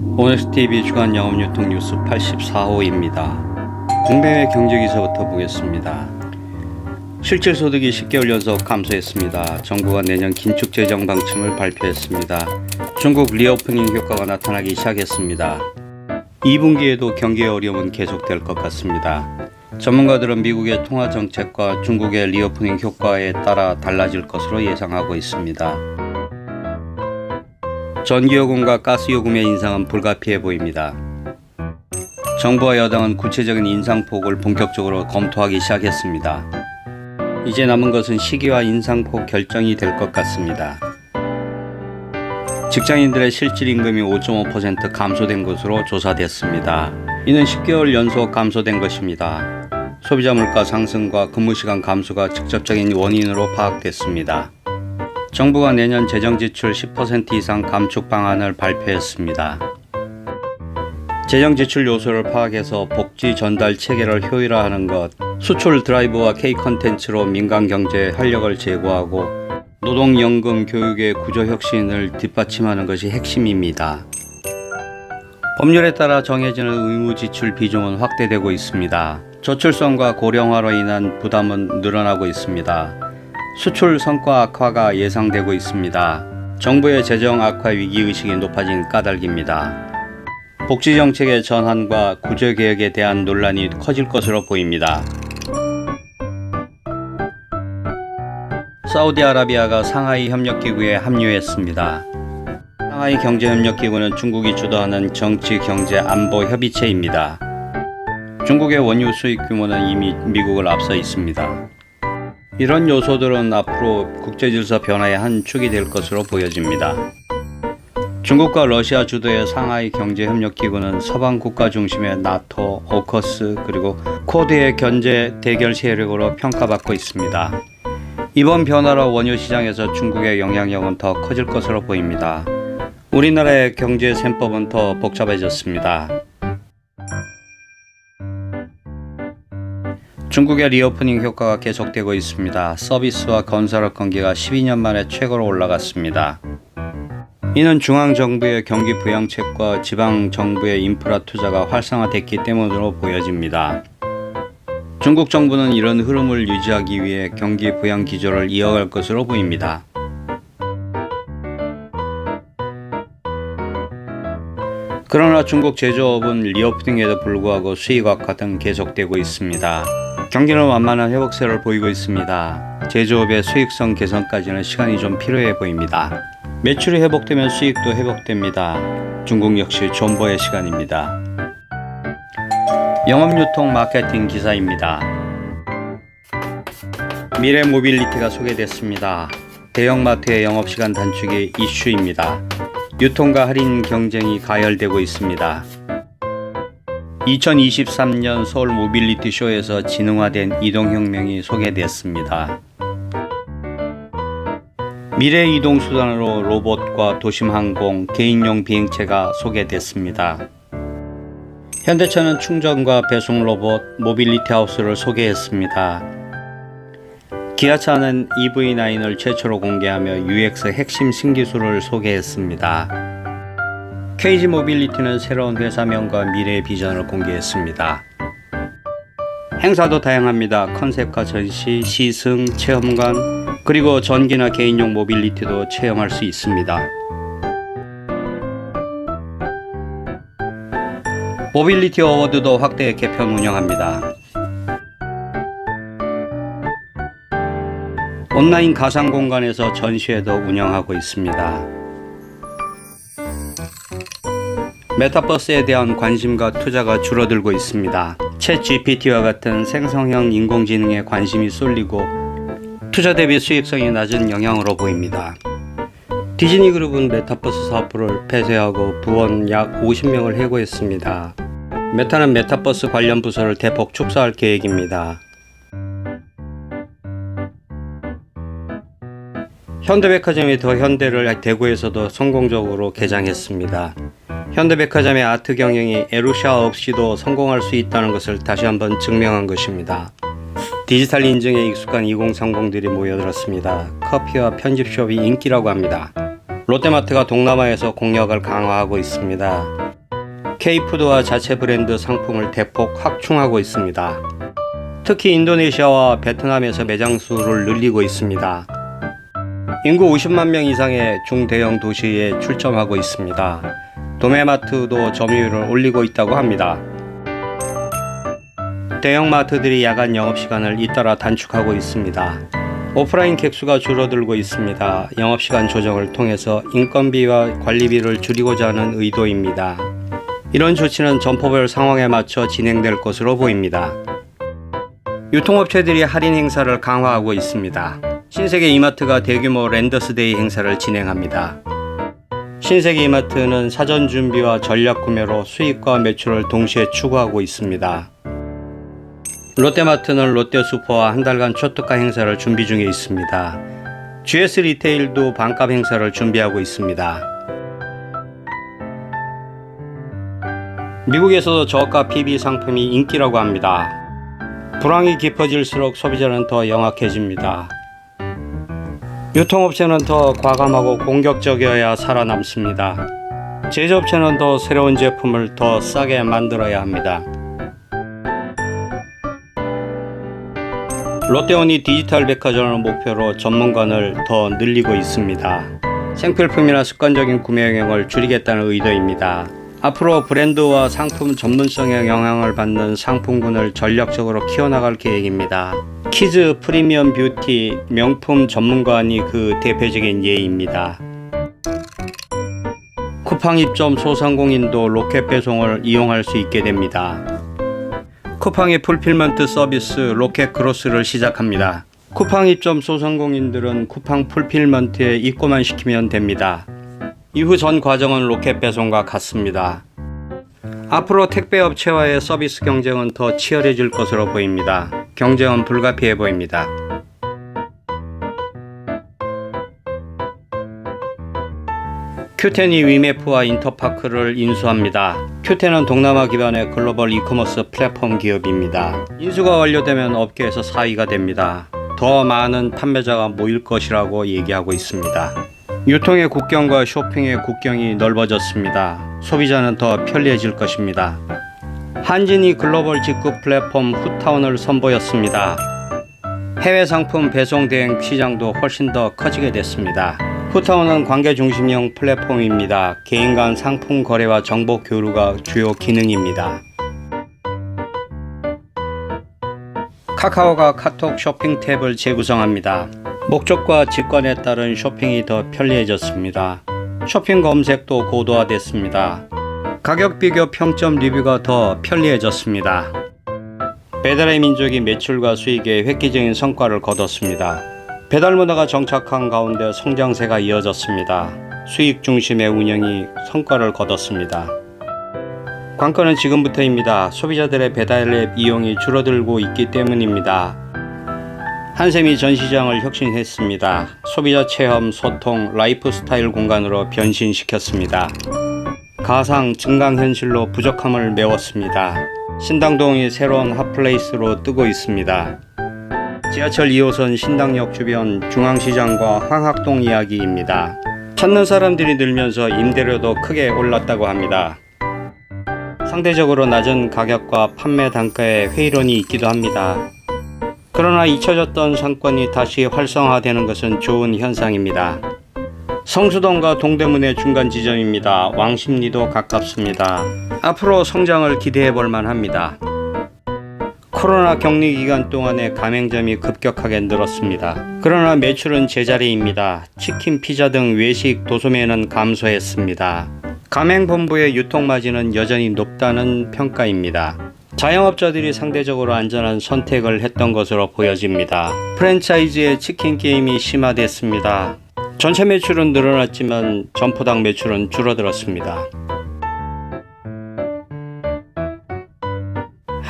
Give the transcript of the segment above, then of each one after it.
오넥스TV 주간 영업유통 뉴스 84호입니다. 국내외 경제기사부터 보겠습니다. 실질소득이 10개월 연속 감소했습니다. 정부가 내년 긴축 재정 방침을 발표했습니다. 중국 리오프닝 효과가 나타나기 시작했습니다. 2분기에도 경기의 어려움은 계속될 것 같습니다. 전문가들은 미국의 통화정책과 중국의 리오프닝 효과에 따라 달라질 것으로 예상하고 있습니다. 전기요금과 가스요금의 인상은 불가피해 보입니다. 정부와 여당은 구체적인 인상폭을 본격적으로 검토하기 시작했습니다. 이제 남은 것은 시기와 인상폭 결정이 될 것 같습니다. 직장인들의 실질임금이 5.5% 감소된 것으로 조사됐습니다. 이는 10개월 연속 감소된 것입니다. 소비자 물가 상승과 근무시간 감소가 직접적인 원인으로 파악됐습니다. 정부가 내년 재정지출 10% 이상 감축 방안을 발표했습니다. 재정지출 요소를 파악해서 복지 전달 체계를 효율화하는 것, 수출 드라이브와 K 컨텐츠로 민간 경제에 활력을 제고하고 노동연금 교육의 구조혁신을 뒷받침하는 것이 핵심입니다. 법률에 따라 정해지는 의무지출 비중은 확대되고 있습니다. 저출산과 고령화로 인한 부담은 늘어나고 있습니다. 수출 성과 악화가 예상되고 있습니다. 정부의 재정 악화 위기의식이 높아진 까닭입니다. 복지정책의 전환과 구조개혁에 대한 논란이 커질 것으로 보입니다. 사우디아라비아가 상하이 협력기구에 합류했습니다. 상하이 경제협력기구는 중국이 주도하는 정치, 경제, 안보 협의체입니다. 중국의 원유 수입 규모는 이미 미국을 앞서 있습니다. 이런 요소들은 앞으로 국제질서 변화의 한 축이 될 것으로 보여집니다. 중국과 러시아 주도의 상하이 경제협력기구는 서방 국가 중심의 나토, 오커스 그리고 쿼드의 견제 대결 세력으로 평가받고 있습니다. 이번 변화로 원유 시장에서 중국의 영향력은 더 커질 것으로 보입니다. 우리나라의 경제 셈법은 더 복잡해졌습니다. 중국의 리오프닝 효과가 계속되고 있습니다. 서비스와 건설업 경기가 12년 만에 최고로 올라갔습니다. 이는 중앙정부의 경기 부양책과 지방정부의 인프라 투자가 활성화됐기 때문으로 보여집니다. 중국 정부는 이런 흐름을 유지하기 위해 경기 부양 기조를 이어갈 것으로 보입니다. 그러나 중국 제조업은 리오프닝에도 불구하고 수익 악화 등 계속되고 있습니다. 경기는 완만한 회복세를 보이고 있습니다. 제조업의 수익성 개선까지는 시간이 좀 필요해 보입니다. 매출이 회복되면 수익도 회복됩니다. 중국 역시 존버의 시간입니다. 영업유통 마케팅 기사입니다. 미래 모빌리티가 소개됐습니다. 대형마트의 영업시간 단축이 이슈입니다. 유통과 할인 경쟁이 가열되고 있습니다. 2023년 서울 모빌리티 쇼에서 지능화된 이동혁명이 소개됐습니다. 미래 이동수단으로 로봇과 도심항공, 개인용 비행체가 소개됐습니다. 현대차는 충전과 배송 로봇, 모빌리티 하우스를 소개했습니다. 기아차는 EV9을 최초로 공개하며 UX 핵심 신기술을 소개했습니다. KG 모빌리티는 새로운 회사명과 미래의 비전을 공개했습니다. 행사도 다양합니다. 컨셉카 전시, 시승, 체험관, 그리고 전기나 개인용 모빌리티도 체험할 수 있습니다. 모빌리티 어워드도 확대 개편 운영합니다. 온라인 가상 공간에서 전시회도 운영하고 있습니다. 메타버스에 대한 관심과 투자가 줄어들고 있습니다. 챗 GPT와 같은 생성형 인공지능에 관심이 쏠리고 투자 대비 수익성이 낮은 영향으로 보입니다. 디즈니그룹은 메타버스 사업부를 폐쇄하고 부원 약 50명을 해고했습니다. 메타는 메타버스 관련 부서를 대폭 축소할 계획입니다. 현대백화점이 더 현대를 대구에서도 성공적으로 개장했습니다. 현대백화점의 아트 경영이 에루샤 없이도 성공할 수 있다는 것을 다시 한번 증명한 것입니다. 디지털 인증에 익숙한 2030들이 모여들었습니다. 커피와 편집숍이 인기라고 합니다. 롯데마트가 동남아에서 공략을 강화하고 있습니다. K푸드와 자체 브랜드 상품을 대폭 확충하고 있습니다. 특히 인도네시아와 베트남에서 매장 수를 늘리고 있습니다. 인구 50만 명 이상의 중대형 도시에 출점하고 있습니다. 도매마트도 점유율을 올리고 있다고 합니다. 대형마트들이 야간 영업시간을 잇따라 단축하고 있습니다. 오프라인 객수가 줄어들고 있습니다. 영업시간 조정을 통해서 인건비와 관리비를 줄이고자 하는 의도입니다. 이런 조치는 점포별 상황에 맞춰 진행될 것으로 보입니다. 유통업체들이 할인 행사를 강화하고 있습니다. 신세계 이마트가 대규모 랜더스데이 행사를 진행합니다. 신세계 이마트는 사전 준비와 전략 구매로 수익과 매출을 동시에 추구하고 있습니다. 롯데마트는 롯데슈퍼와 한 달간 초특가 행사를 준비 중에 있습니다. GS 리테일도 반값 행사를 준비하고 있습니다. 미국에서도 저가 PB 상품이 인기라고 합니다. 불황이 깊어질수록 소비자는 더 영악해집니다. 유통업체는 더 과감하고 공격적이어야 살아남습니다. 제조업체는 더 새로운 제품을 더 싸게 만들어야 합니다. 롯데온이 디지털 백화점을 목표로 전문관을 더 늘리고 있습니다. 생필품이나 습관적인 구매 영향을 줄이겠다는 의도입니다. 앞으로 브랜드와 상품 전문성에 영향을 받는 상품군을 전략적으로 키워나갈 계획입니다. 키즈 프리미엄 뷰티 명품 전문관이 그 대표적인 예입니다. 쿠팡 입점 소상공인도 로켓 배송을 이용할 수 있게 됩니다. 쿠팡의 풀필먼트 서비스 로켓 크로스를 시작합니다. 쿠팡 입점 소상공인들은 쿠팡 풀필먼트에 입고만 시키면 됩니다. 이후 전 과정은 로켓 배송과 같습니다. 앞으로 택배업체와의 서비스 경쟁은 더 치열해질 것으로 보입니다. 경쟁은 불가피해 보입니다. 큐텐이 위메프와 인터파크를 인수합니다. 큐텐은 동남아 기반의 글로벌 이커머스 플랫폼 기업입니다. 인수가 완료되면 업계에서 4위가 됩니다. 더 많은 판매자가 모일 것이라고 얘기하고 있습니다. 유통의 국경과 쇼핑의 국경이 넓어졌습니다. 소비자는 더 편리해질 것입니다. 한진이 글로벌 직구 플랫폼 후타운을 선보였습니다. 해외 상품 배송 대행 시장도 훨씬 더 커지게 됐습니다. 후타운은 관계 중심형 플랫폼입니다. 개인 간 상품 거래와 정보 교류가 주요 기능입니다. 카카오가 카톡 쇼핑 탭을 재구성합니다. 목적과 직관에 따른 쇼핑이 더 편리해졌습니다. 쇼핑 검색도 고도화됐습니다. 가격 비교 평점 리뷰가 더 편리해졌습니다. 배달의 민족이 매출과 수익에 획기적인 성과를 거뒀습니다. 배달 문화가 정착한 가운데 성장세가 이어졌습니다. 수익 중심의 운영이 성과를 거뒀습니다. 관건은 지금부터입니다. 소비자들의 배달 앱 이용이 줄어들고 있기 때문입니다. 한샘이 전 시장을 혁신했습니다. 소비자 체험, 소통, 라이프 스타일 공간으로 변신시켰습니다. 가상, 증강현실로 부족함을 메웠습니다. 신당동이 새로운 핫플레이스로 뜨고 있습니다. 지하철 2호선 신당역 주변 중앙시장과 황학동 이야기입니다. 찾는 사람들이 늘면서 임대료도 크게 올랐다고 합니다. 상대적으로 낮은 가격과 판매 단가에 회의론이 있기도 합니다. 그러나 잊혀졌던 상권이 다시 활성화되는 것은 좋은 현상입니다. 성수동과 동대문의 중간 지점입니다. 왕십리도 가깝습니다. 앞으로 성장을 기대해 볼 만합니다. 코로나 격리 기간 동안에 가맹점이 급격하게 늘었습니다. 그러나 매출은 제자리입니다. 치킨, 피자 등 외식 도소매는 감소했습니다. 가맹본부의 유통마진은 여전히 높다는 평가입니다. 자영업자들이 상대적으로 안전한 선택을 했던 것으로 보여집니다. 프랜차이즈의 치킨 게임이 심화됐습니다. 전체 매출은 늘어났지만 점포당 매출은 줄어들었습니다.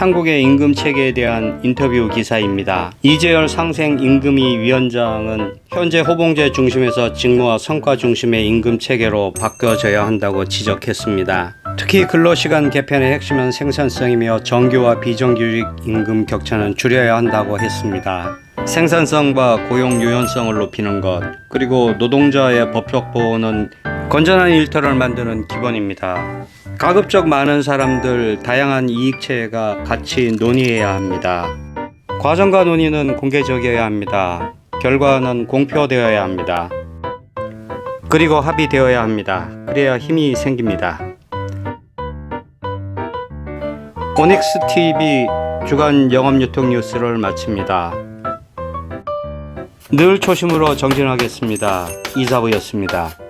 한국의 임금 체계에 대한 인터뷰 기사입니다. 이재열 상생임금위 위원장은 현재 호봉제 중심에서 직무와 성과 중심의 임금 체계로 바뀌어져야 한다고 지적했습니다. 특히 근로시간 개편의 핵심은 생산성이며 정규와 비정규직 임금 격차는 줄여야 한다고 했습니다. 생산성과 고용 유연성을 높이는 것, 그리고 노동자의 법적 보호는 건전한 일터를 만드는 기본입니다. 가급적 많은 사람들, 다양한 이익체가 같이 논의해야 합니다. 과정과 논의는 공개적이어야 합니다. 결과는 공표되어야 합니다. 그리고 합의되어야 합니다. 그래야 힘이 생깁니다. 오닉스TV 주간 영업유통 뉴스를 마칩니다. 늘 초심으로 정진하겠습니다. 이사부였습니다.